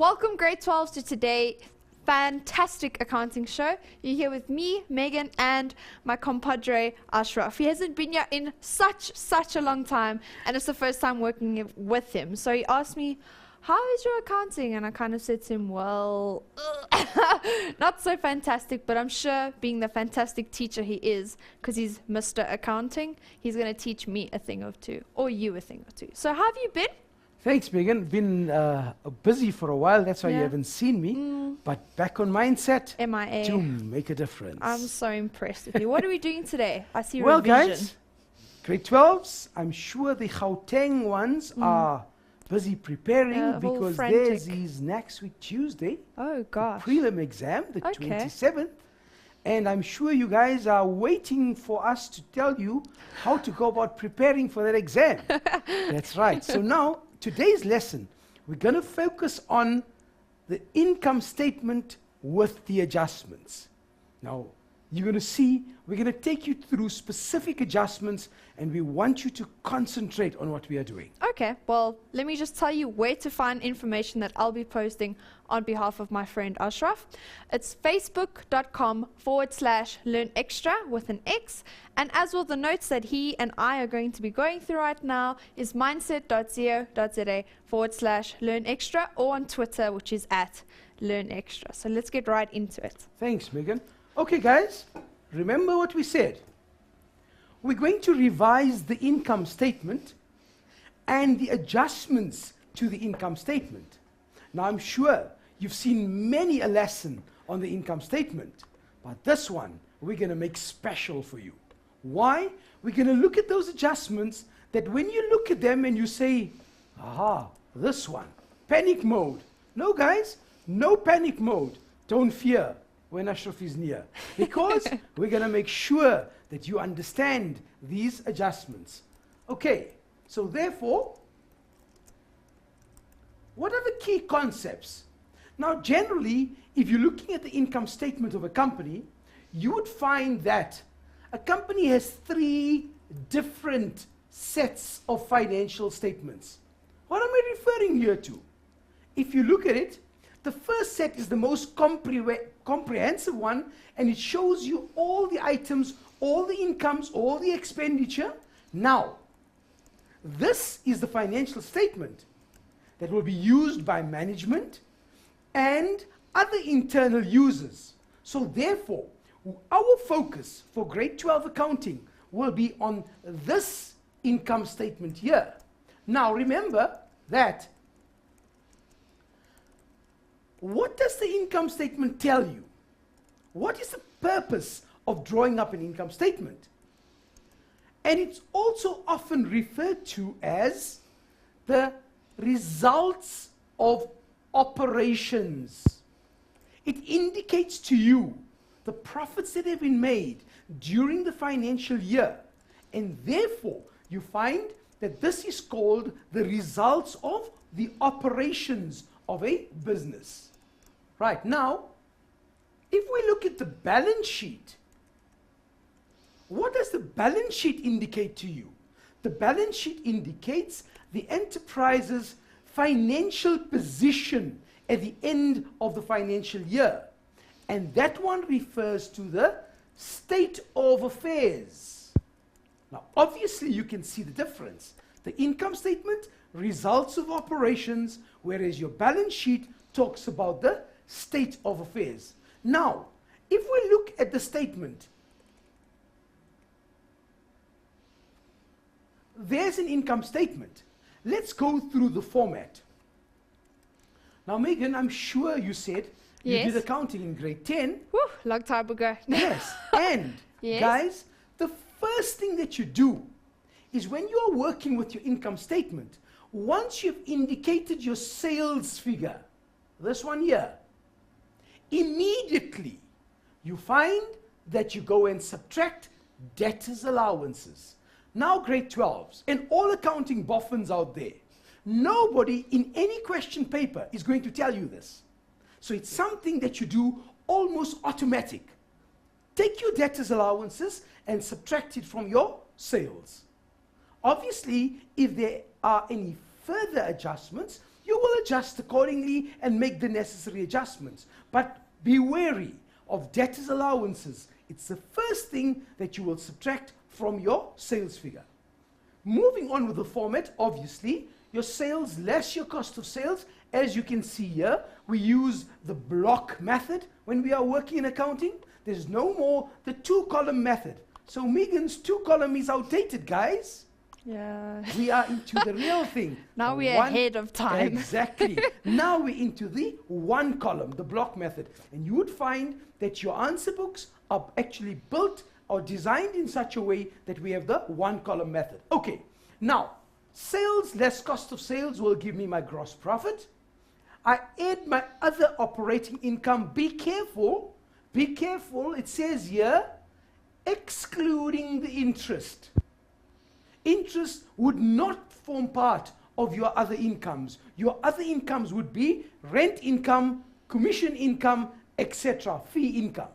Welcome grade 12s to today fantastic accounting show. You're here with me, Megan, and my compadre Ashraf. He hasn't been here in such a long time, and it's the first time working with him. So he asked me, how is your accounting? And I kind of said to him, well, not so fantastic, but I'm sure being the fantastic teacher he is, because he's Mr. Accounting, he's going to teach me a thing or two, or you a thing or two. So how have you been? Thanks, Megan. Been busy for a while, that's why you haven't seen me. But back on mindset MIA. to make a difference. I'm so impressed with you. What are we doing today? I see well, revision. guys, grade 12s, I'm sure the Gauteng ones are busy preparing because theirs is next week Tuesday. Oh, gosh. The prelim exam, the 27th. And I'm sure you guys are waiting for us to tell you how to go about preparing for that exam. That's right. So now, today's lesson, we're going to focus on the income statement with the adjustments. Now, you're going to see, we're going to take you through specific adjustments, and we want you to concentrate on what we are doing. Okay, well, let me just tell you where to find information that I'll be posting on behalf of my friend Ashraf. It's facebook.com/learnextra with an X. And as well, the notes that he and I are going to be going through right now is mindset.co.za/learnextra, or on Twitter, which is @learnextra. So let's get right into it. Thanks, Megan. Okay, guys, remember what we said. We're going to revise the income statement and the adjustments to the income statement. Now, I'm sure you've seen many a lesson on the income statement, but this one we're going to make special for you. Why? We're going to look at those adjustments that when you look at them and you say, aha, this one, panic mode. No, guys, no panic mode. Don't fear when Ashraf is near, because we're going to make sure that you understand these adjustments. Okay, so therefore, what are the key concepts? Now, generally, if you're looking at the income statement of a company, you would find that a company has 3 different sets of financial statements. What am I referring here to? If you look at it, the first set is the most comprehensive one, and it shows you all the items, all the incomes, all the expenditure. Now, this is the financial statement that will be used by management and other internal users. So therefore, our focus for grade 12 accounting will be on this income statement here. Now, remember that what does the income statement tell you? What is the purpose of drawing up an income statement? And it's also often referred to as the results of operations. It indicates to you the profits that have been made during the financial year, and therefore you find that this is called the results of the operations of a business. Right, now, if we look at the balance sheet, what does the balance sheet indicate to you? The balance sheet indicates the enterprise's financial position at the end of the financial year. And that one refers to the state of affairs. Now, obviously, you can see the difference. The income statement, results of operations, whereas your balance sheet talks about the state of affairs. Now, if we look at the statement, there's an income statement. Let's go through the format. Now, Megan, I'm sure you said you did accounting in grade 10. Woo, long time ago. Yes, and guys, the first thing that you do is when you're working with your income statement, once you've indicated your sales figure, this one here, immediately you find that you go and subtract debtors' allowances. Now, grade 12s and all accounting boffins out there, nobody in any question paper is going to tell you this. So it's something that you do almost automatic. Take your debtors' allowances and subtract it from your sales. Obviously, if there are any further adjustments, you will adjust accordingly and make the necessary adjustments. But be wary of debtors' allowances. It's the first thing that you will subtract from your sales figure. Moving on with the format, obviously, your sales less your cost of sales. As you can see here, we use the block method when we are working in accounting. There's no more the two-column method. So Megan's two-column is outdated, guys. Yeah. We are into the real thing. Now The we're ahead of time. Exactly. Now we're into the one column, the block method. And you would find that your answer books are actually built or designed in such a way that we have the one column method. Okay. Now, sales less cost of sales will give me my gross profit. I add my other operating income. Be careful. Be careful. It says here, excluding the interest. Interest would not form part of your other incomes. Your other incomes would be rent income, commission income, etc., fee income.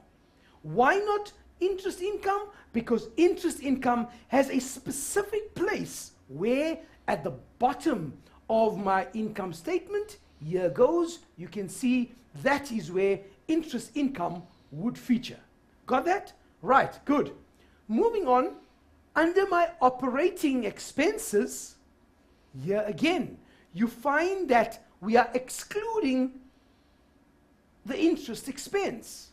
Why not interest income? Because interest income has a specific place where at the bottom of my income statement, here goes, you can see that is where interest income would feature. Got that? Right, good. Moving on, under my operating expenses, here again, you find that we are excluding the interest expense.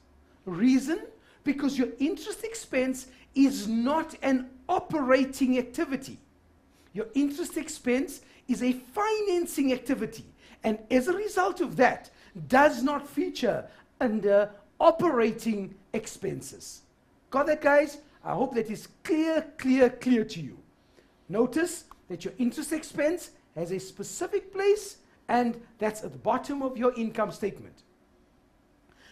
Reason? Because your interest expense is not an operating activity. Your interest expense is a financing activity, and as a result of that, does not feature under operating expenses. Got that, guys? I hope that is clear to you. Notice that your interest expense has a specific place, and that's at the bottom of your income statement.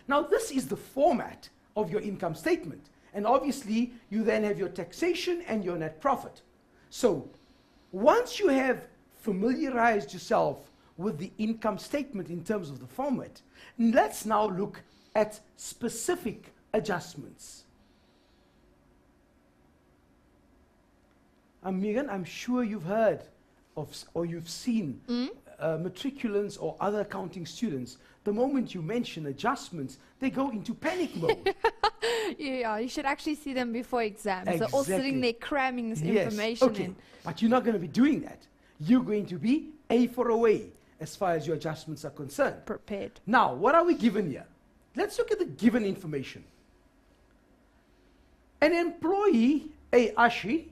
Now, this is the format of your income statement. And obviously, you then have your taxation and your net profit. So, once you have familiarized yourself with the income statement in terms of the format, let's now look at specific adjustments. Megan, I'm sure you've heard of, or you've seen matriculants or other accounting students. The moment you mention adjustments, they go into panic mode. Yeah, you should actually see them before exams. They're all Exactly. sitting there cramming this Yes, information okay. in. But you're not going to be doing that. You're going to be A for away as far as your adjustments are concerned. Prepared. Now, what are we given here? Let's look at the given information. An employee, A. Ashi,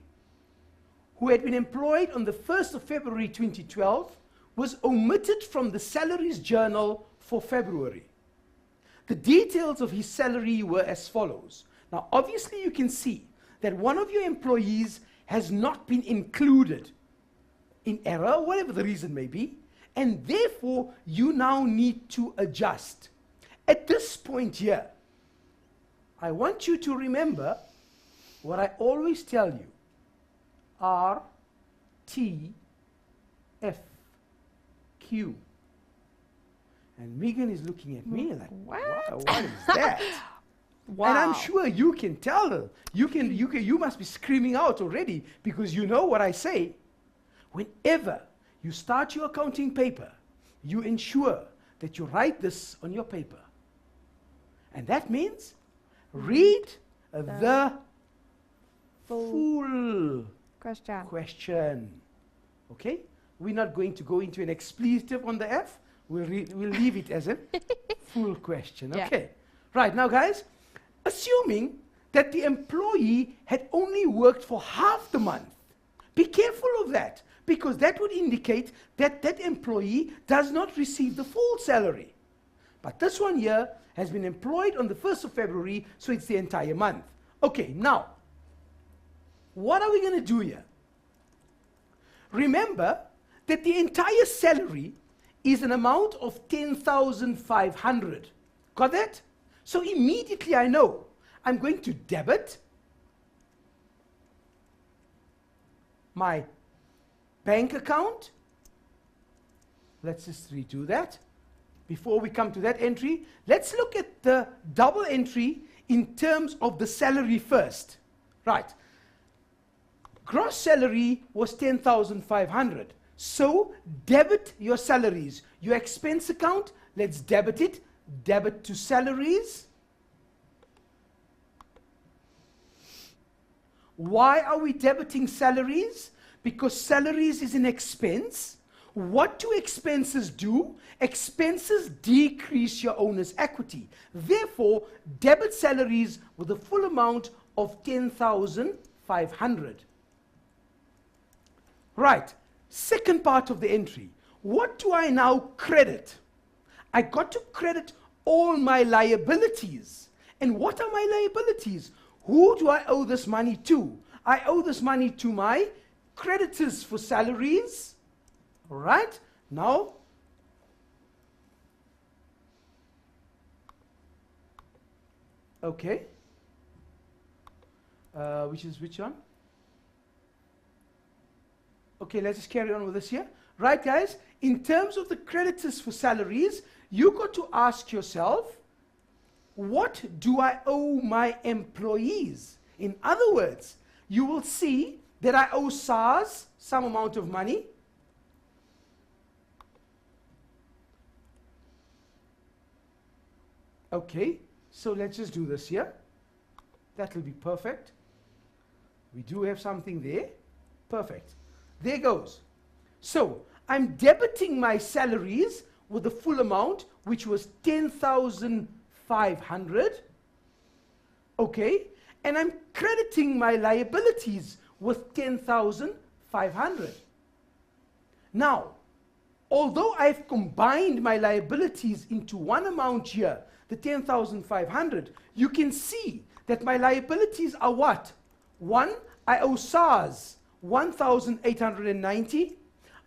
who had been employed on the 1st of February 2012, was omitted from the salaries journal for February. The details of his salary were as follows. Now, obviously, you can see that one of your employees has not been included in error, whatever the reason may be, and therefore, you now need to adjust. At this point here, I want you to remember what I always tell you. R, T, F, Q. And Megan is looking at me like, What? what is that? Wow. And I'm sure you can tell her. You must be screaming out already because you know what I say. Whenever you start your accounting paper, you ensure that you write this on your paper. And that means read the full question. Okay? We're not going to go into an expletive on the F. We'll leave it as a full question. Yeah. Okay. Right, now guys, assuming that the employee had only worked for half the month, be careful of that, because that would indicate that that employee does not receive the full salary. But this one here has been employed on the 1st of February, so it's the entire month. Okay, now, what are we going to do here? Remember that the entire salary is an amount of 10,500. Got that? So immediately I know I'm going to debit my bank account. Let's just redo that. Before we come to that entry, let's look at the double entry in terms of the salary first. Right. Gross salary was 10,500. So debit your salaries. Your expense account, let's debit it. Debit to salaries. Why are we debiting salaries? Because salaries is an expense. What do expenses do? Expenses decrease your owner's equity. Therefore, debit salaries with the full amount of 10,500. Right, second part of the entry. What do I now credit? I got to credit all my liabilities. And what are my liabilities? Who do I owe this money to? I owe this money to my creditors for salaries. All right, now, okay, which one? Okay, let's just carry on with this here. Right, guys, in terms of the creditors for salaries, you got to ask yourself, what do I owe my employees? In other words, you will see that I owe SARS some amount of money. Okay, so let's just do this here. That will be perfect. We do have something there. Perfect. There goes. So, I'm debiting my salaries with the full amount, which was 10,500. Okay, and I'm crediting my liabilities with 10,500. Now, although I've combined my liabilities into one amount here, the 10,500, you can see that my liabilities are what? One, I owe SARS 1,890.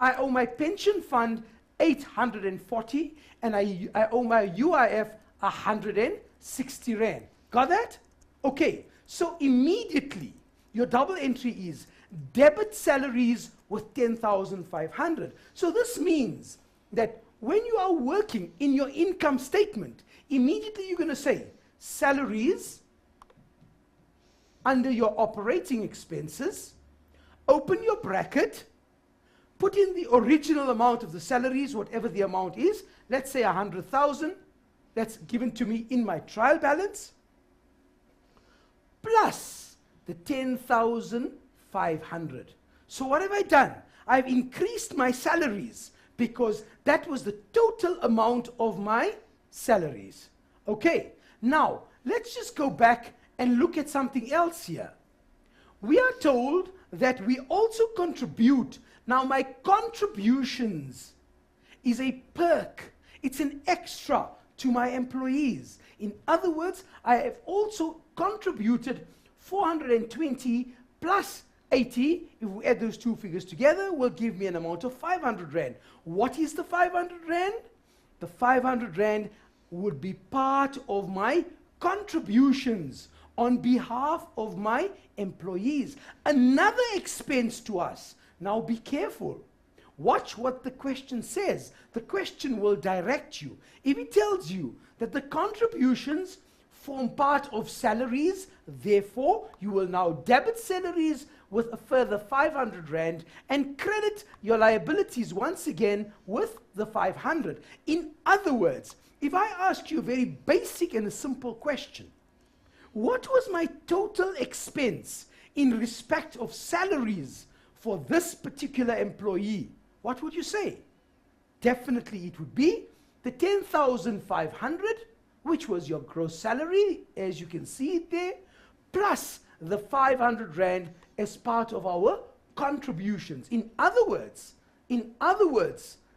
I owe my pension fund 840, and I owe my UIF 160 Rand. Got that? Okay, so immediately your double entry is debit salaries with 10,500. So this means that when you are working in your income statement, immediately you're going to say salaries under your operating expenses, open your bracket, put in the original amount of the salaries, whatever the amount is, let's say 100,000, that's given to me in my trial balance, plus the 10,500. So what have I done? I've increased my salaries because that was the total amount of my salaries. Okay, now let's just go back and look at something else here. We are told that we also contribute. Now my contributions is a perk. It's an extra to my employees. In other words, I have also contributed 420 plus 80, if we add those two figures together, will give me an amount of 500 Rand. What is the 500 Rand? The 500 Rand would be part of my contributions on behalf of my employees. Another expense to us. Now be careful. Watch what the question says. The question will direct you. If it tells you that the contributions form part of salaries, therefore you will now debit salaries with a further 500 Rand and credit your liabilities once again with the 500. In other words, if I ask you a very basic and a simple question, what was my total expense in respect of salaries for this particular employee? What would you say? Definitely it would be the 10,500, which was your gross salary, as you can see it there, plus the 500 Rand as part of our contributions. In other words,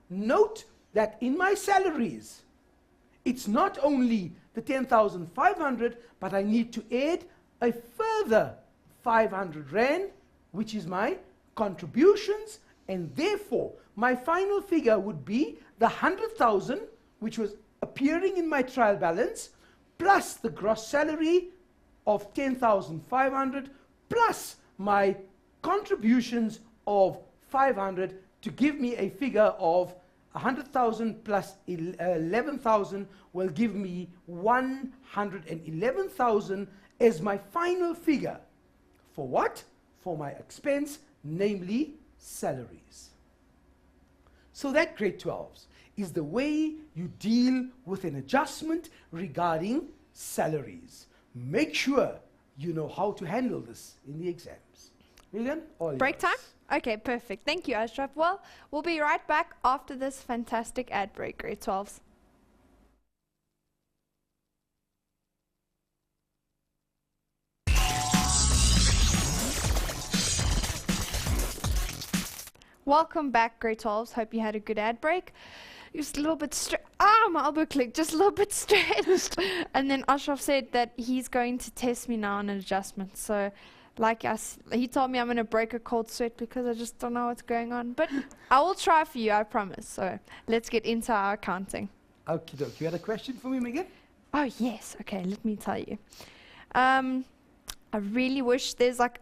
note that in my salaries, it's not only the 10,500, but I need to add a further 500 Rand, which is my contributions, and therefore my final figure would be the 100,000, which was appearing in my trial balance, plus the gross salary of 10,500, plus my contributions of 500 to give me a figure of 100,000 plus 11,000 will give me 111,000 as my final figure. For what? For my expense, namely salaries. So that, grade 12s, is the way you deal with an adjustment regarding salaries. Make sure you know how to handle this in the exams. Megan, all Break yours. time? Okay, perfect. Thank you, Ashraf. Well, we'll be right back after this fantastic ad break, grade 12s. Welcome back, grade 12s. Hope you had a good ad break. Just a little bit my elbow clicked, just a little bit stretched. And then Ashraf said that he's going to test me now on an adjustment. So, he told me I'm going to break a cold sweat because I just don't know what's going on. But I will try for you, I promise. So, let's get into our accounting. Okie doke. You had a question for me, Megan? Oh, yes. Okay, let me tell you. I really wish there's like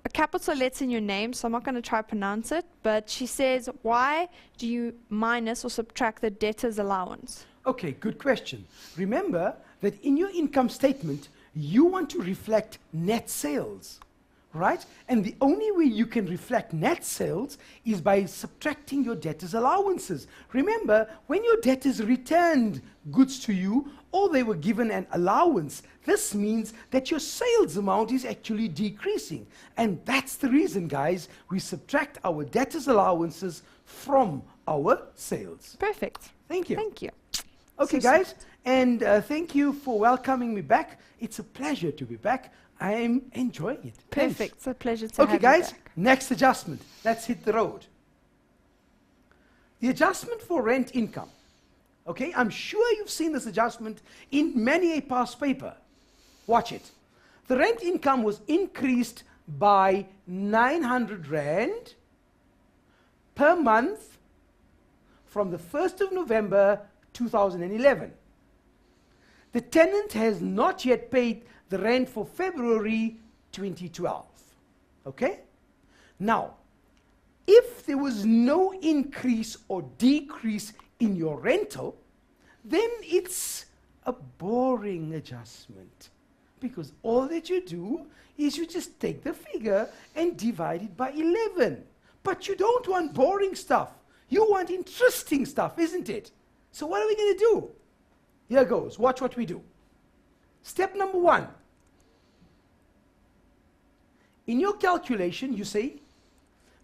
a capital letter in your name, so I'm not going to try to pronounce it, but she says, why do you minus or subtract the debtor's allowance? Okay, good question. Remember that in your income statement, you want to reflect net sales, right? And the only way you can reflect net sales is by subtracting your debtor's allowances. Remember, when your debtors returned goods to you, or they were given an allowance, this means that your sales amount is actually decreasing. And that's the reason, guys, we subtract our debtors' allowances from our sales. Perfect. Thank you. Thank you. Okay, So guys, and thank you for welcoming me back. It's a pleasure to be back. I'm enjoying it. Perfect. Thanks. It's a pleasure to Okay, have guys, you back. next adjustment. Let's hit the road. The adjustment for rent income. Okay, I'm sure you've seen this adjustment in many a past paper. Watch it. The rent income was increased by 900 Rand per month from the 1st of November 2011. The tenant has not yet paid the rent for February 2012. Okay? Now, if there was no increase or decrease in your rental, then it's a boring adjustment. Because all that you do is you just take the figure and divide it by 11. But you don't want boring stuff. You want interesting stuff, isn't it? So what are we going to do? Here goes. Watch what we do. Step number 1. In your calculation, you say,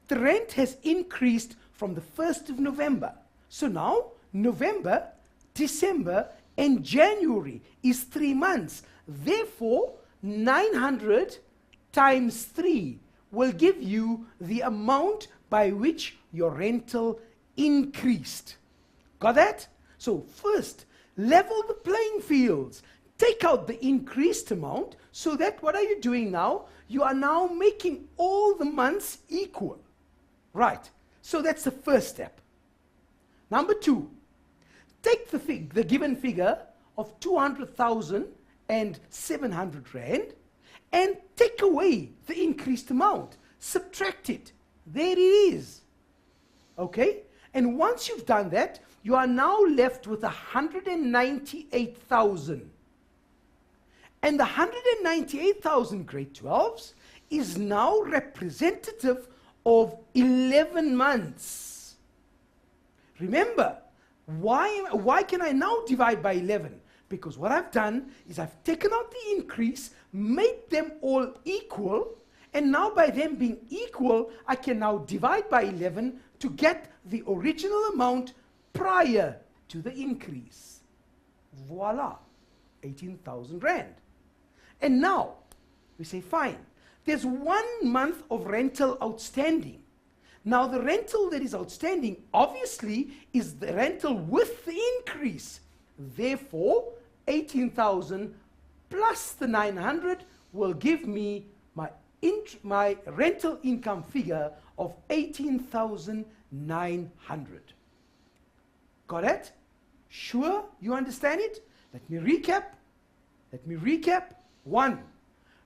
the rent has increased from the 1st of November. So now, November, December, and January is 3 months. Therefore, 900 times 3 will give you the amount by which your rental increased. Got that? So first, level the playing fields. Take out the increased amount so that what are you doing now? You are now making all the months equal. Right. So that's the first step. Number 2, take the given figure of 200,700 Rand and take away the increased amount. Subtract it. There it is. Okay? And once you've done that, you are now left with 198,000. And the 198,000 grade 12s is now representative of 11 months. Remember, why can I now divide by 11? Because what I've done is I've taken out the increase, made them all equal, and now by them being equal, I can now divide by 11 to get the original amount prior to the increase. Voila, 18,000 Rand. And now, we say, fine, there's 1 month of rental outstanding. Now, the rental that is outstanding, obviously, is the rental with the increase. Therefore, 18,000 plus the 900 will give me my rental income figure of 18,900. Got it? Sure? You understand it? Let me recap. 1,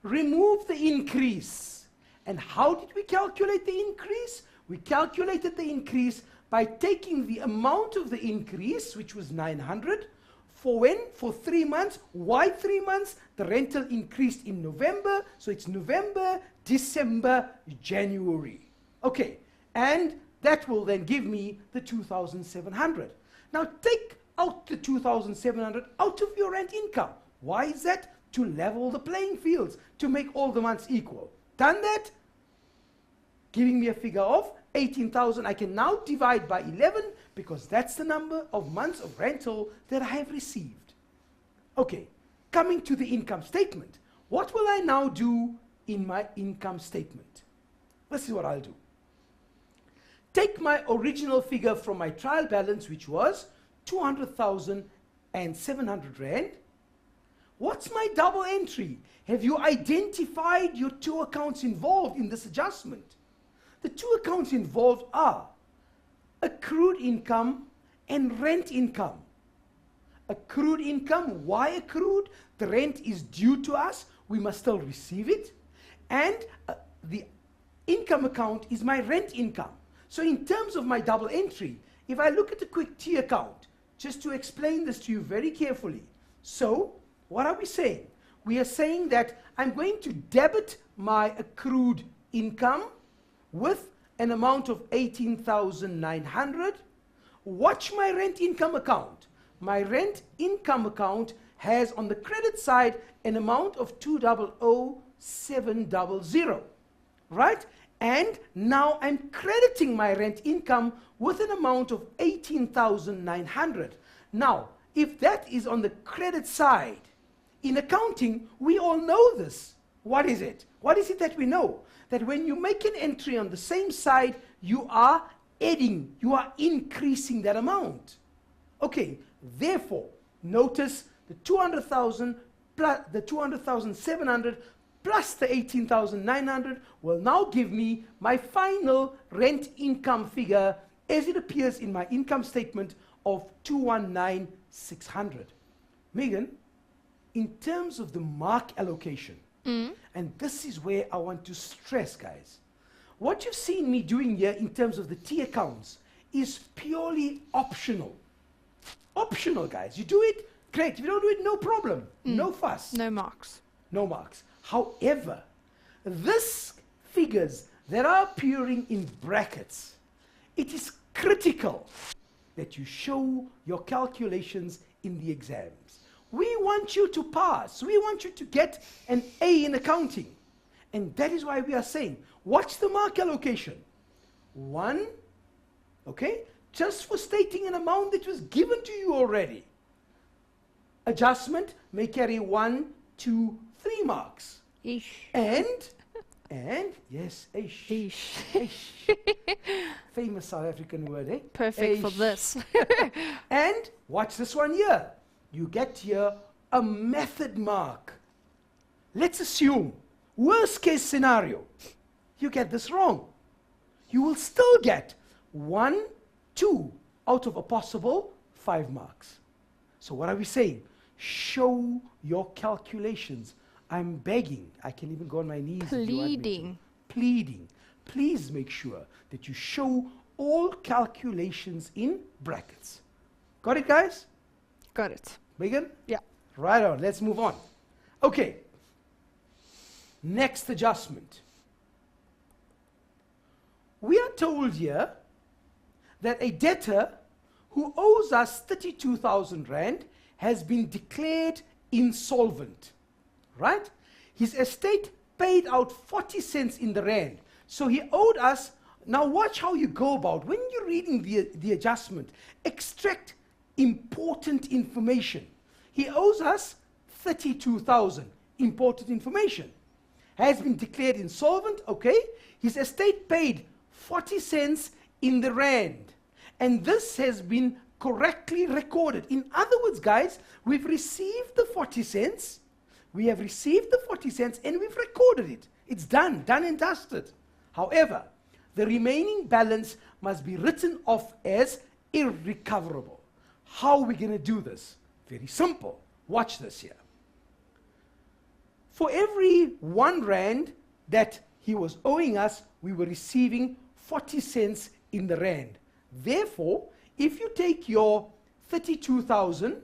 remove the increase. And how did we calculate the increase? We calculated the increase by taking the amount of the increase, which was 900, for when? For 3 months. Why 3 months? The rental increased in November, so it's November, December, January. Okay, and That will then give me the 2,700. Now take out the 2,700 out of your rent income. Why is that? To level the playing fields, to make all the months equal. Done that? Giving me a figure of 18,000. I can now divide by 11 because that's the number of months of rental that I have received. Okay, coming to the income statement. What will I now do in my income statement? This is what I'll do. Take my original figure from my trial balance, which was 200,700 Rand. What's my double entry? Have you identified your two accounts involved in this adjustment? The two accounts involved are accrued income and rent income. Accrued income, why accrued? The rent is due to us, we must still receive it. And the income account is my rent income. So in terms of my double entry, if I look at the quick T account, just to explain this to you very carefully. So, what are we saying? We are saying that I'm going to debit my accrued income with an amount of 18,900. Watch my rent income account. My rent income account has on the credit side an amount of 200,700, right? And now I'm crediting my rent income with an amount of 18,900. Now, if that is on the credit side, in accounting, we all know this. What is it? What is it that we know? That when you make an entry on the same side, you are adding, you are increasing that amount. Okay, therefore, notice the 200,000 plus the 200,700 plus the 18,900 will now give me my final rent income figure as it appears in my income statement of 219,600. Megan, in terms of the mark allocation, and this is where I want to stress, guys, what you've seen me doing here in terms of the T accounts is purely optional. Optional, guys. You do it, great. If you don't do it, no problem. No fuss. No marks. No marks. However, this figures that are appearing in brackets, it is critical that you show your calculations in the exams. We want you to pass. We want you to get an A in accounting. And that is why we are saying, watch the mark allocation. 1, okay, just for stating an amount that was given to you already. Adjustment may carry 1, 2, 3 marks. Ish. And, yes, ish. Ish. Ish. Famous South African word, eh? Perfect for Ish. this. And watch this one here. You get here a method mark. Let's assume, worst case scenario, you get this wrong. You will still get 1, 2 out of a possible 5 marks. So what are we saying? Show your calculations. I'm begging. I can even go on my knees. If you want me to. Pleading. Pleading. Please make sure that you show all calculations in brackets. Got it, guys? Got it. Megan? Yeah. Right on. Let's move on. Okay. Next adjustment. We are told here that a debtor who owes us 32,000 Rand has been declared insolvent. Right? His estate paid out 40 cents in the Rand. So he owed us. Now watch how you go about. When you're reading the adjustment, extract important information. He owes us 32,000. Important information. Has been declared insolvent. Okay. His estate paid 40 cents in the Rand. And this has been correctly recorded. In other words, guys, we've received the 40 cents. We have received the 40 cents and we've recorded it. It's done and dusted. However, the remaining balance must be written off as irrecoverable. How are we going to do this? Very simple. Watch this here. For every 1 Rand that he was owing us, we were receiving 40 cents in the Rand. Therefore, if you take your 32,000,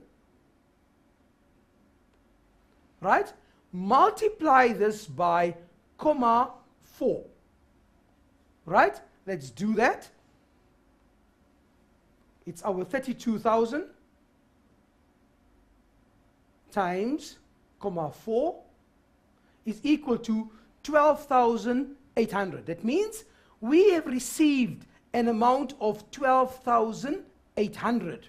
right, multiply this by 4. Right? Let's do that. It's our 32,000 times, 4 is equal to 12,800. That means we have received an amount of 12,800.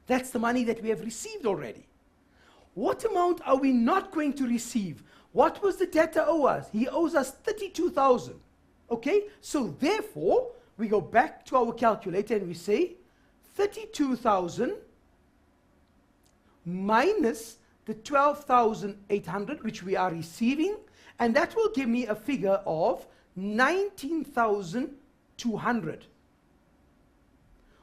That's the money that we have received already. What amount are we not going to receive? What was the debtor owe us? He owes us 32,000. Okay? So therefore, we go back to our calculator and we say 32,000 minus the 12,800 which we are receiving, and that will give me a figure of 19,200.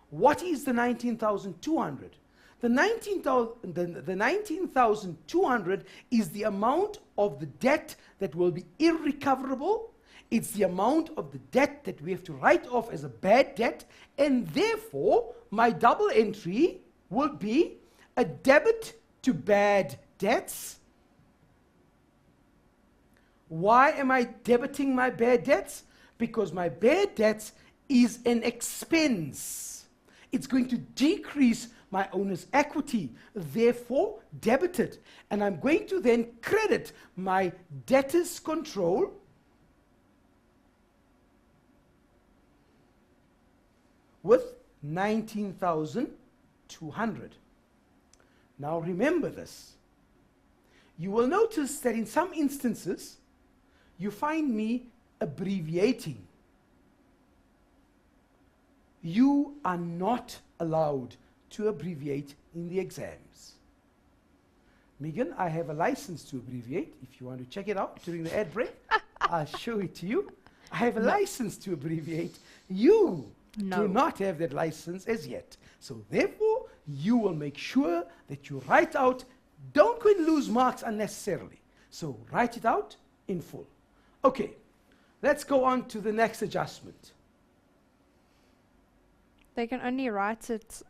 What is the 19,200? The 19,200 is the amount of the debt that will be irrecoverable. It's the amount of the debt that we have to write off as a bad debt, and therefore my double entry will be a debit to bad debts. Why am I debiting my bad debts? Because my bad debts is an expense. It's going to decrease my owner's equity, therefore debited. And I'm going to then credit my debtor's control with 19,200. Now remember this. You will notice that in some instances, you find me abbreviating. You are not allowed to abbreviate in the exams. Megan, I have a license to abbreviate. If you want to check it out during the ad break, I'll show it to you. I have a license to abbreviate. You do not have that license as yet. So therefore, you will make sure that you write out, don't go and lose marks unnecessarily. So write it out in full. Okay, let's go on to the next adjustment. They can only write it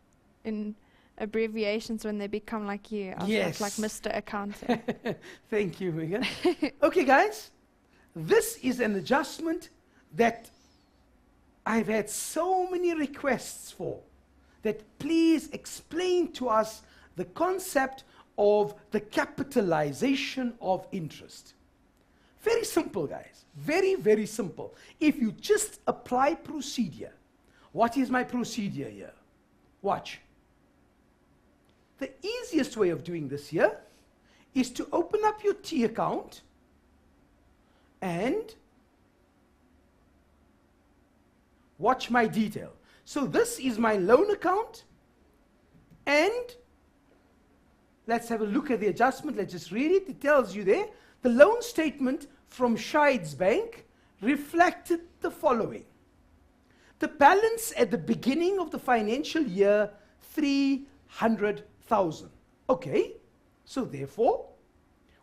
in abbreviations when they become like you. Yes. Like Mr. Accountant. Thank you, Megan. Okay, guys, this is an adjustment that I've had so many requests for, that please explain to us the concept of the capitalization of interest. Very simple, guys. Very, very simple. If you just apply procedure. What is my procedure here? Watch. The easiest way of doing this here is to open up your T account and watch my detail. So this is my loan account, and let's have a look at the adjustment. Let's just read it. It tells you there, the loan statement from Shides Bank reflected the following. The balance at the beginning of the financial year, 300,000. Okay, so therefore,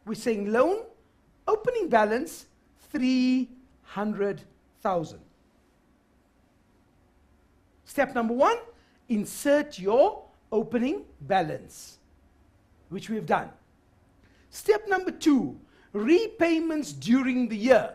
we're saying loan opening balance, 300,000. Step number 1, insert your opening balance, which we've done. Step number 2, repayments during the year.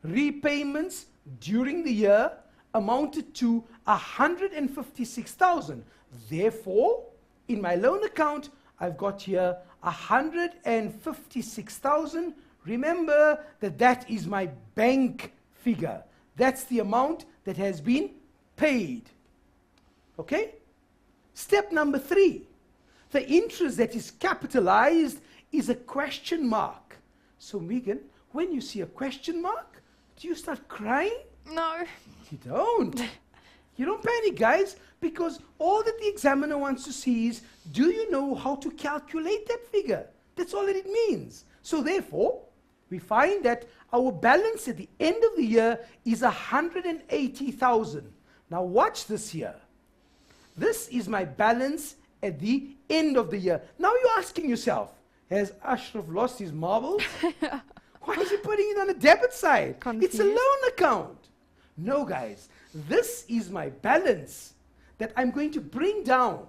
Repayments during the year amounted to 156,000. Therefore, in my loan account, I've got here 156,000. Remember that that is my bank figure. That's the amount that has been paid. Okay? Step number 3. The interest that is capitalized is a question mark. So, Megan, when you see a question mark, do you start crying? No. You don't. You don't panic, guys, because all that the examiner wants to see is, do you know how to calculate that figure? That's all that it means. So therefore, we find that our balance at the end of the year is 180,000. Now watch this here. This is my balance at the end of the year. Now you're asking yourself, has Ashraf lost his marbles? Why is he putting it on the debit side? Confused. It's a loan account. No, guys, this is my balance that I'm going to bring down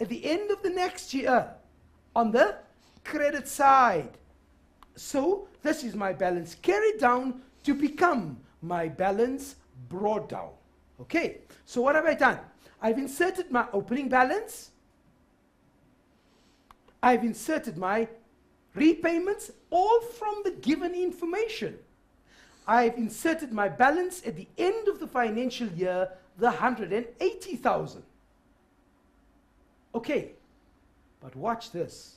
at the end of the next year on the credit side. So this is my balance carried down to become my balance brought down. Okay, so what have I done? I've inserted my opening balance. I've inserted my repayments, all from the given information. I've inserted my balance at the end of the financial year, the 180,000. Okay, but watch this.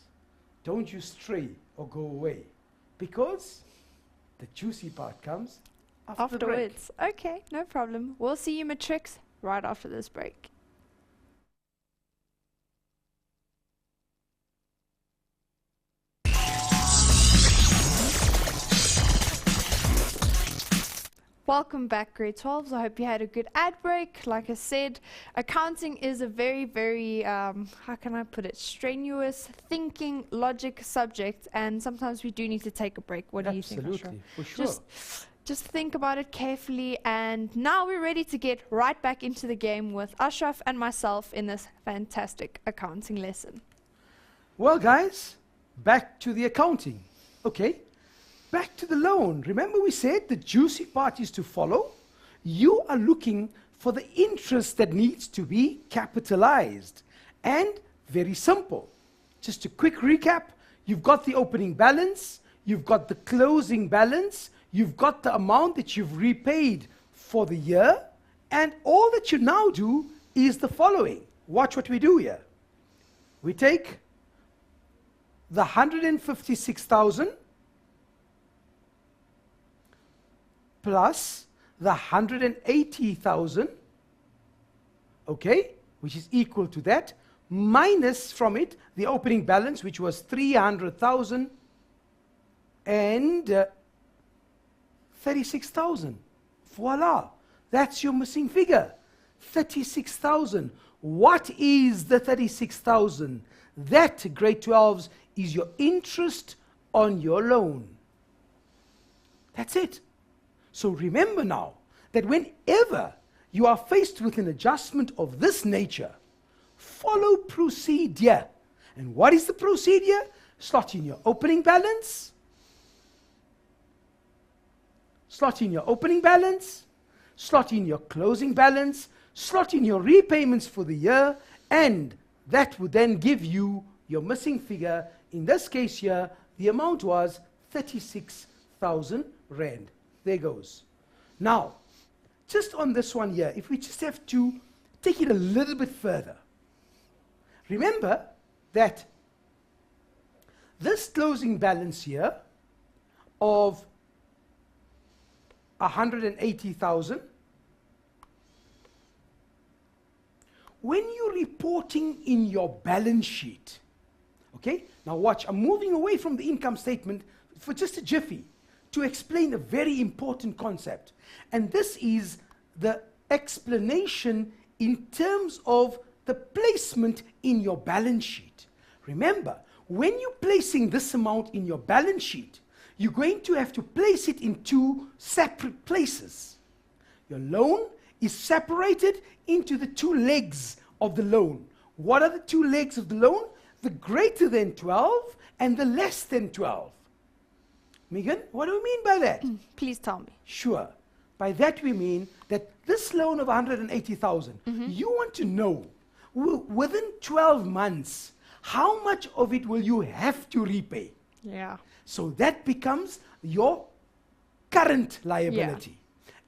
Don't you stray or go away, because the juicy part comes after the break. Afterwards. Okay, no problem. We'll see you, Matrix, right after this break. Welcome back, grade 12s. I hope you had a good ad break. Like I said, accounting is a very, very, how can I put it, strenuous, thinking, logic subject, and sometimes we do need to take a break. What do you think, Ashraf? Absolutely, for sure. Just think about it carefully, and now we're ready to get right back into the game with Ashraf and myself in this fantastic accounting lesson. Well, guys, back to the accounting. Okay. Back to the loan. Remember we said the juicy part is to follow? You are looking for the interest that needs to be capitalized. And very simple. Just a quick recap. You've got the opening balance. You've got the closing balance. You've got the amount that you've repaid for the year. And all that you now do is the following. Watch what we do here. We take the 156,000 plus the 180,000, okay, which is equal to that, minus from it the opening balance, which was 300,000 and 36,000. Voila, that's your missing figure, 36,000. What is the 36,000? That, grade 12s, is your interest on your loan. That's it. So remember now that whenever you are faced with an adjustment of this nature, follow procedure. And what is the procedure? Slot in your opening balance, slot in your opening balance, slot in your closing balance, slot in your repayments for the year, and that would then give you your missing figure. In this case here, the amount was 36,000 rand. There goes. Now, just on this one here, if we just have to take it a little bit further, remember that this closing balance here of 180,000, when you're reporting in your balance sheet, okay, now watch, I'm moving away from the income statement for just a jiffy to explain a very important concept. And this is the explanation in terms of the placement in your balance sheet. Remember, when you're placing this amount in your balance sheet, you're going to have to place it in two separate places. Your loan is separated into the two legs of the loan. What are the two legs of the loan? The greater than 12 and the less than 12. Megan, what do we mean by that? Please tell me. Sure. By that we mean that this loan of 180,000, you want to know, within 12 months, how much of it will you have to repay? Yeah. So that becomes your current liability.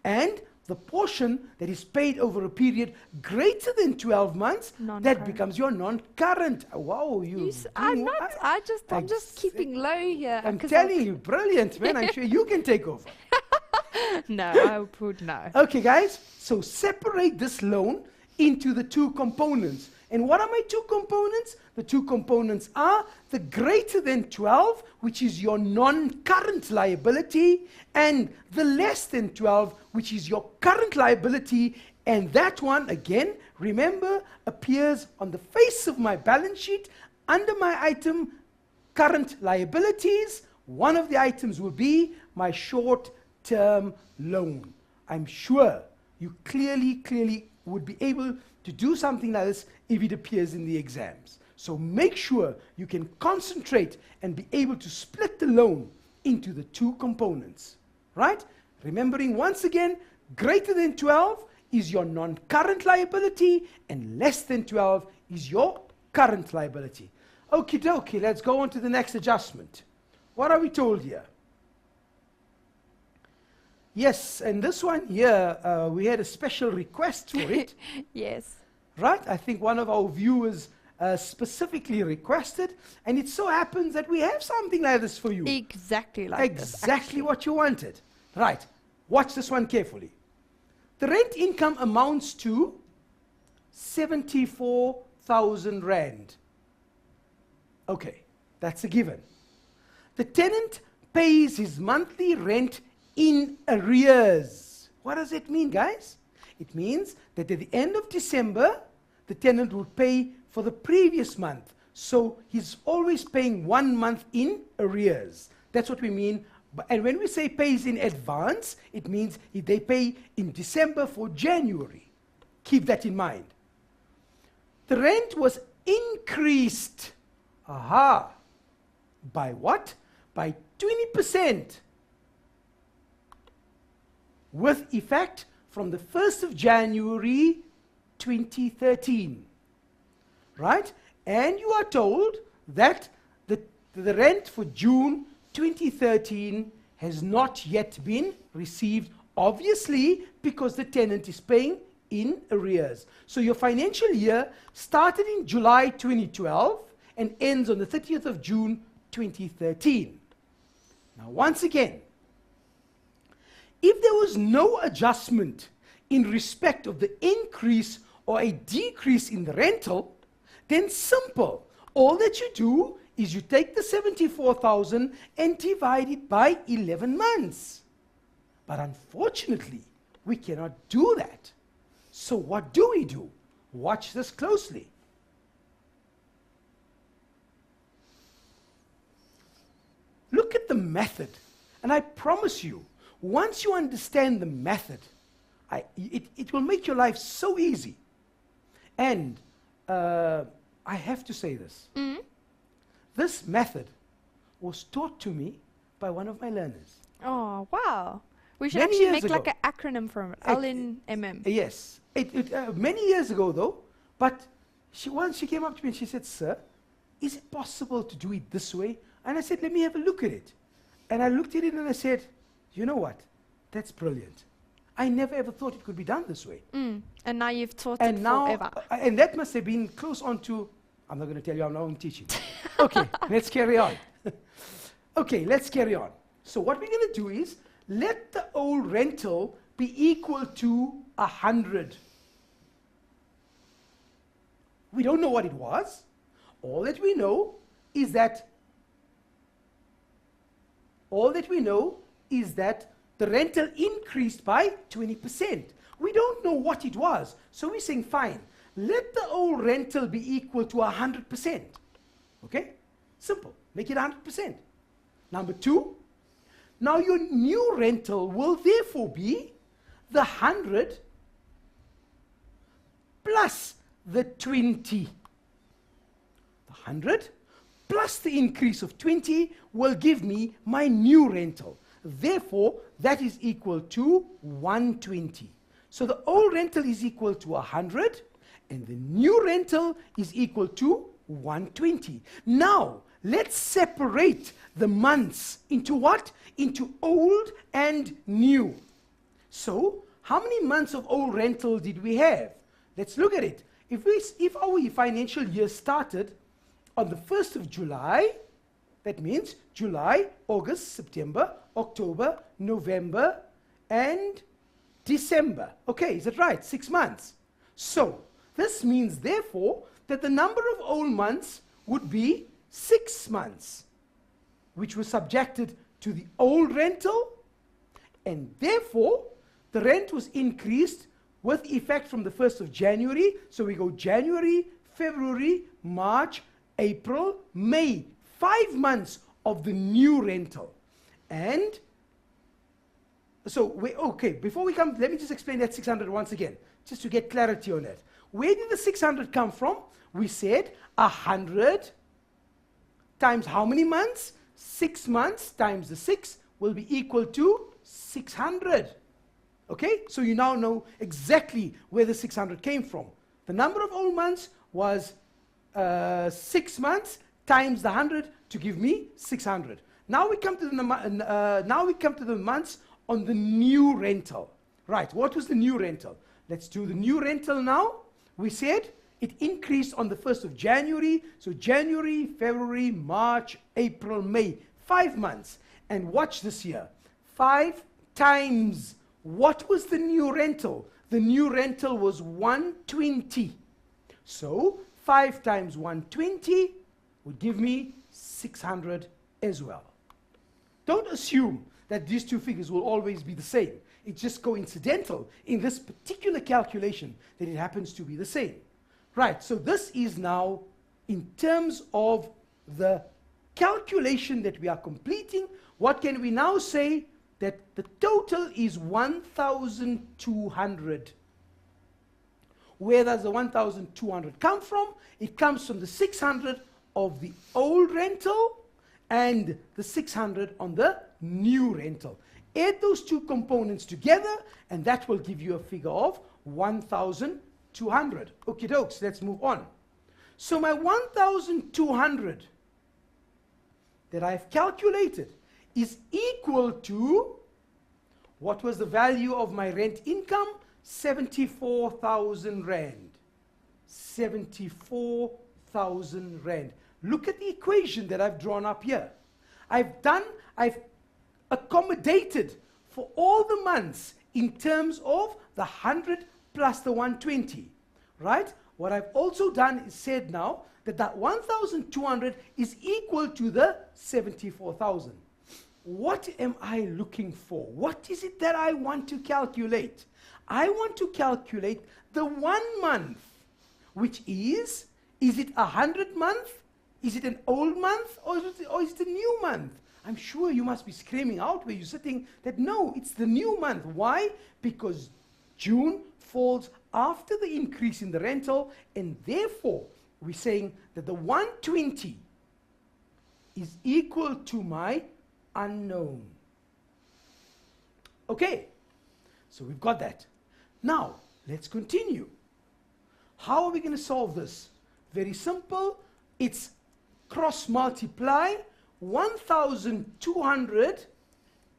And the portion that is paid over a period greater than 12 months, that becomes your non-current. Wow, I'm just keeping low here. I'm telling you, brilliant, man. I'm sure you can take over. No, I would no. Okay, guys, so separate this loan into the two components. And what are my two components? The two components are the greater than 12, which is your non-current liability, and the less than 12, which is your current liability. And that one, again, remember, appears on the face of my balance sheet under my item current liabilities. One of the items will be my short-term loan. I'm sure you clearly would be able to do something like this if it appears in the exams. So make sure you can concentrate and be able to split the loan into the two components, right? Remembering once again, greater than 12 is your non-current liability, and less than 12 is your current liability. Okie dokie, let's go on to the next adjustment. What are we told here? Yes, and this one here, we had a special request for it. Yes. Right? I think one of our viewers specifically requested, and it so happens that we have something like this for you. Exactly like this. Exactly what you wanted. Right. Watch this one carefully. The rent income amounts to 74,000 rand. Okay, that's a given. The tenant pays his monthly rent in arrears. What does it mean, guys? It means that at the end of December, the tenant will pay for the previous month. So he's always paying 1 month in arrears. That's what we mean. And when we say pays in advance, it means they pay in December for January. Keep that in mind. The rent was increased. Aha. By what? By 20%. With effect from the 1st of January 2013. Right? And you are told that the rent for June 2013 has not yet been received, obviously, because the tenant is paying in arrears. So your financial year started in July 2012 and ends on the 30th of June 2013. Now, once again, if there was no adjustment in respect of the increase or a decrease in the rental, then simple. All that you do is you take the 74,000 and divide it by 11 months. But unfortunately, we cannot do that. So what do we do? Watch this closely. Look at the method. And I promise you, once you understand the method, it will make your life so easy. And I have to say this. This method was taught to me by one of my learners. Oh, wow. We should Many actually years make ago. like an acronym from it. LNMM. Yes. Many years ago, though, but once she came up to me and she said, "Sir, is it possible to do it this way?" And I said, "Let me have a look at it." And I looked at it and I said, "You know what? That's brilliant. I never ever thought it could be done this way." And now you've taught And it now, forever. and that must have been close on to, I'm not going to tell you how I'm teaching. Okay, let's carry on. Okay, let's carry on. So what we're going to do is, let the old rental be equal to 100. We don't know what it was. All that we know is that the rental increased by 20%. We don't know what it was. So we're saying, fine, let the old rental be equal to 100%. Okay? Simple. Make it 100%. Number two, now your new rental will therefore be the 100 plus the 20. The 100 plus the increase of 20 will give me my new rental. Therefore, that is equal to 120. So the old rental is equal to 100, and the new rental is equal to 120. Now, let's separate the months into what? Into old and new. So, how many months of old rental did we have? Let's look at it. If our financial year started on the 1st of July, that means July, August, September, October, November, and December. Okay, is that right? 6 months. So, this means, therefore, that the number of old months would be 6 months, which was subjected to the old rental, and therefore, the rent was increased with effect from the 1st of January. So we go January, February, March, April, May. 5 months of the new rental. And so, before we come, let me just explain that 600 once again, just to get clarity on that. Where did the 600 come from? We said 100 times how many months? 6 months times the 6 will be equal to 600. Okay, so you now know exactly where the 600 came from. The number of old months was 6 months times the 100 to give me 600. Now we come to the months on the new rental. Right, what was the new rental? Let's do the new rental now. We said it increased on the 1st of January. So January, February, March, April, May. 5 months. And watch this here. 5 times. What was the new rental? The new rental was 120. So 5 times 120 would give me 600 as well. Don't assume that these two figures will always be the same. It's just coincidental in this particular calculation that it happens to be the same. Right, so this is now in terms of the calculation that we are completing. What can we now say? That the total is 1,200. Where does the 1,200 come from? It comes from the 600 of the old rental and the 600 on the new rental. Add those two components together and that will give you a figure of 1,200. Okie dokes, let's move on. So my 1,200 that I've calculated is equal to, what was the value of my rent income? 74,000 Rand. 74,000 Rand. Look at the equation that I've drawn up here. I've accommodated for all the months in terms of the 100 plus the 120, right? What I've also done is said now that that 1,200 is equal to the 74,000. What am I looking for? What is it that I want to calculate? I want to calculate the 1 month, which is it a 100 month? Is it an old month? Or is it a new month? I'm sure you must be screaming out where you're sitting that no, it's the new month. Why? Because June falls after the increase in the rental, and therefore we're saying that the 120 is equal to my unknown. Okay, so we've got that. Now, let's continue. How are we going to solve this? Very simple. It's cross multiply. 1,200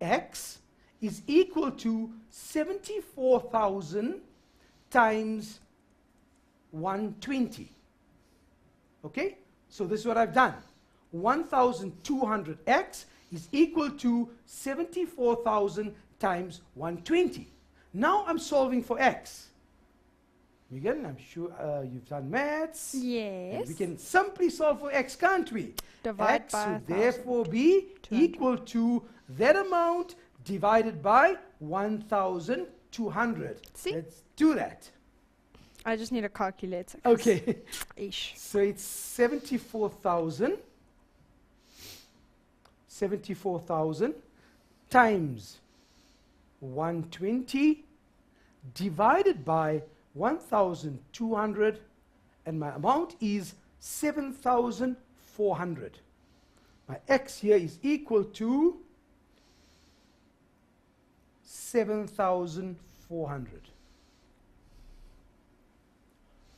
x is equal to 74,000 times 120. Okay? So this is what I've done. 1,200x is equal to 74,000 times 120. Now I'm solving for x. Miguel, I'm sure you've done maths. Yes. And we can simply solve for x, can't we? Divide X by would therefore be 200. equal to that amount divided by 1,200. See? Let's do that. I just need a calculator. 'cause Okay. Ish. So it's 74,000 times 120 divided by 1,200, and my amount is 7,400. My x here is equal to 7,400.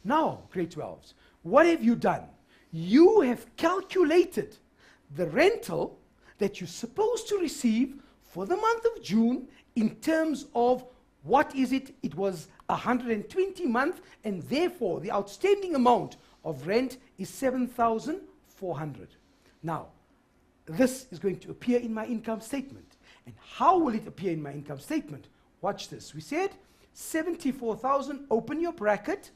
Now, grade 12s, what have you done? You have calculated the rental that you're supposed to receive for the month of June in terms of what is it? It was 120 month, and therefore the outstanding amount of rent is 7,400. Now, this is going to appear in my income statement. And how will it appear in my income statement? Watch this. We said 74,000, open your bracket.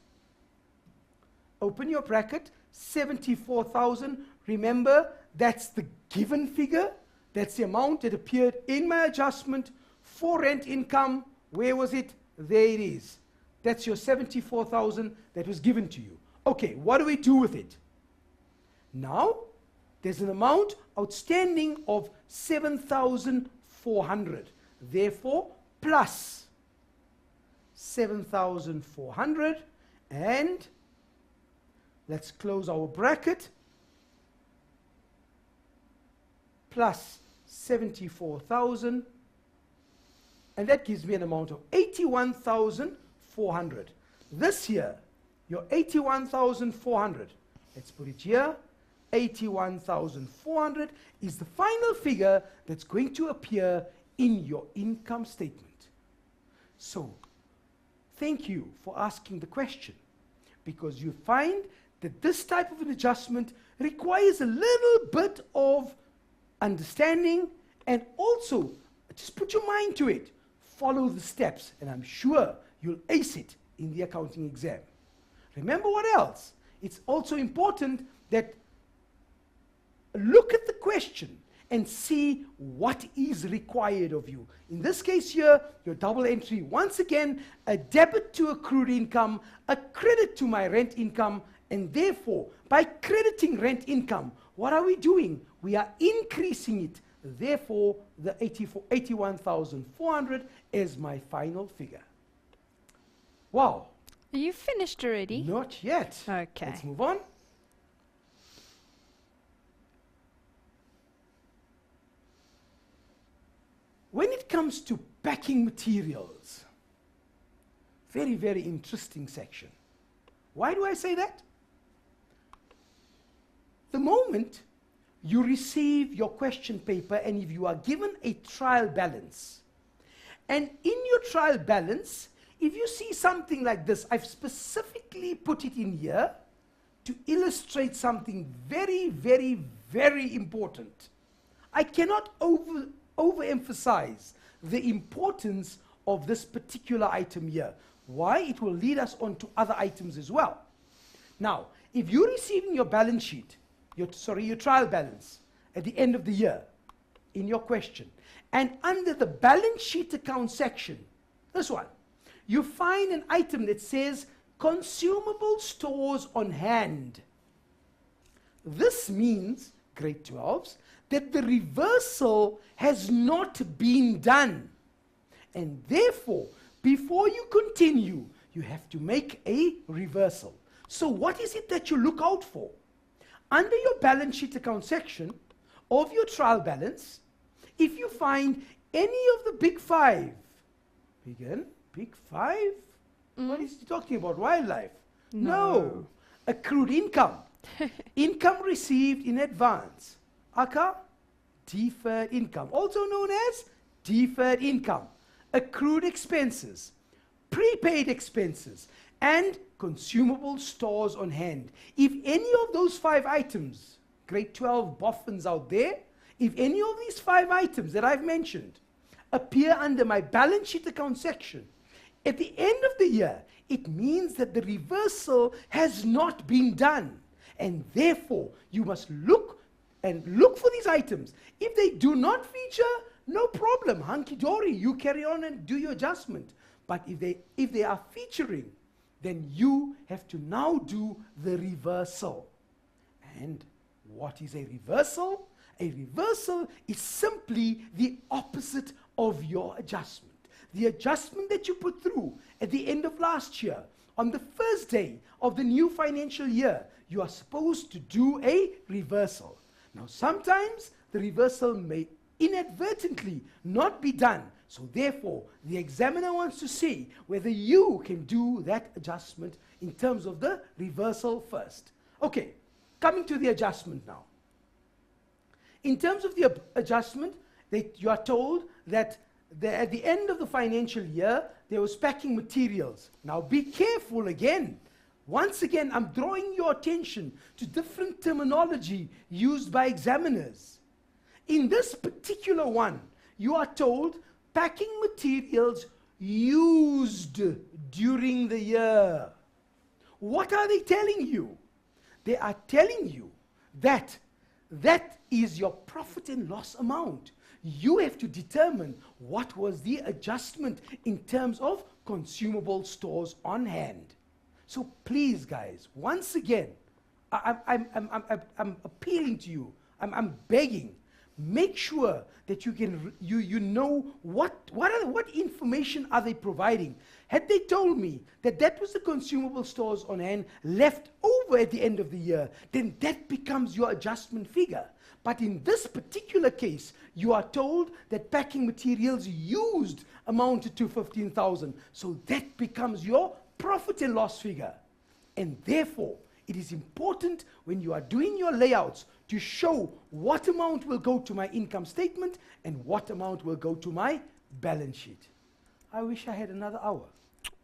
Open your bracket, 74,000. Remember, that's the given figure. That's the amount that appeared in my adjustment for rent income. Where was it? There it is. That's your 74,000 that was given to you. Okay, what do we do with it? Now, there's an amount outstanding of 7,400. Therefore, plus 7,400, and let's close our bracket, plus 74,000, And that gives me an amount of 81,400. This year, your 81,400, let's put it here, 81,400 is the final figure that's going to appear in your income statement. So, thank you for asking the question, because you find that this type of an adjustment requires a little bit of understanding, and also just put your mind to it. Follow the steps, and I'm sure you'll ace it in the accounting exam. Remember what else? It's also important that look at the question and see what is required of you. In this case here, your double entry, once again, a debit to accrued income, a credit to my rent income, and therefore, by crediting rent income, what are we doing? We are increasing it. Therefore, the 81,400 is my final figure. Wow. Are you finished already? Not yet. Okay. Let's move on. When it comes to packing materials, very, very interesting section. Why do I say that? The moment you receive your question paper and if you are given a trial balance, and in your trial balance, if you see something like this, I've specifically put it in here to illustrate something very, very, very important. I cannot overemphasize the importance of this particular item here. Why? It will lead us on to other items as well. Now, if you're receiving your balance sheet, your trial balance at the end of the year in your question, and under the balance sheet account section, this one, you find an item that says consumable stores on hand. This means, grade 12s, that the reversal has not been done. And therefore, before you continue, you have to make a reversal. So what is it that you look out for? Under your balance sheet account section of your trial balance, if you find any of the big five, begin, big five? What is he talking about? Wildlife? No. Accrued income. Income received in advance. Aka, deferred income, also known as deferred income. Accrued expenses, prepaid expenses, and consumable stores on hand. If any of those five items, grade 12 boffins out there, if any of these five items that I've mentioned appear under my balance sheet account section, at the end of the year, it means that the reversal has not been done. And therefore, you must look for these items. If they do not feature, no problem, hunky-dory, you carry on and do your adjustment. But if they are featuring, then you have to now do the reversal. And what is a reversal? A reversal is simply the opposite of your adjustment. The adjustment that you put through at the end of last year, on the first day of the new financial year, you are supposed to do a reversal. Now, sometimes the reversal may inadvertently not be done. So therefore, the examiner wants to see whether you can do that adjustment in terms of the reversal first. Okay, coming to the adjustment now. In terms of the adjustment, you are told that at the end of the financial year, there was packing materials. Now be careful again. Once again, I'm drawing your attention to different terminology used by examiners. In this particular one, you are told packing materials used during the year. What are they telling you? They are telling you that that is your profit and loss amount. You have to determine what was the adjustment in terms of consumable stores on hand. So please, guys, once again, I'm appealing to you. I'm begging. Make sure that you know what information are they providing. Had they told me that was the consumable stores on hand left over at the end of the year, then that becomes your adjustment figure. But in this particular case, you are told that packing materials used amounted to 15,000. So that becomes your profit and loss figure. And therefore, it is important when you are doing your layouts to show what amount will go to my income statement and what amount will go to my balance sheet. I wish I had another hour.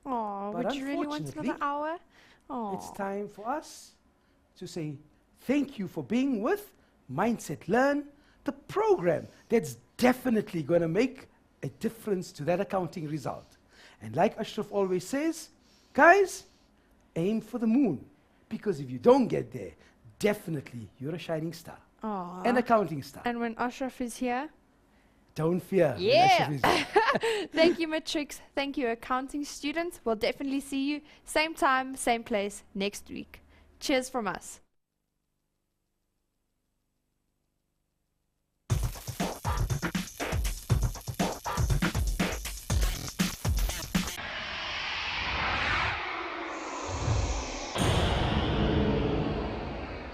Oh, But would you really want another unfortunately, hour? Oh. It's time for us to say thank you for being with Mindset Learn, the program that's definitely going to make a difference to that accounting result. And like Ashraf always says, guys, aim for the moon. Because if you don't get there, definitely you're a shining star. Aw. An accounting star. And when Ashraf is here, Don't fear. when Yeah. Ashraf is here. thank you, Matrix. Thank you, accounting students. We'll definitely see you same time, same place next week. Cheers from us.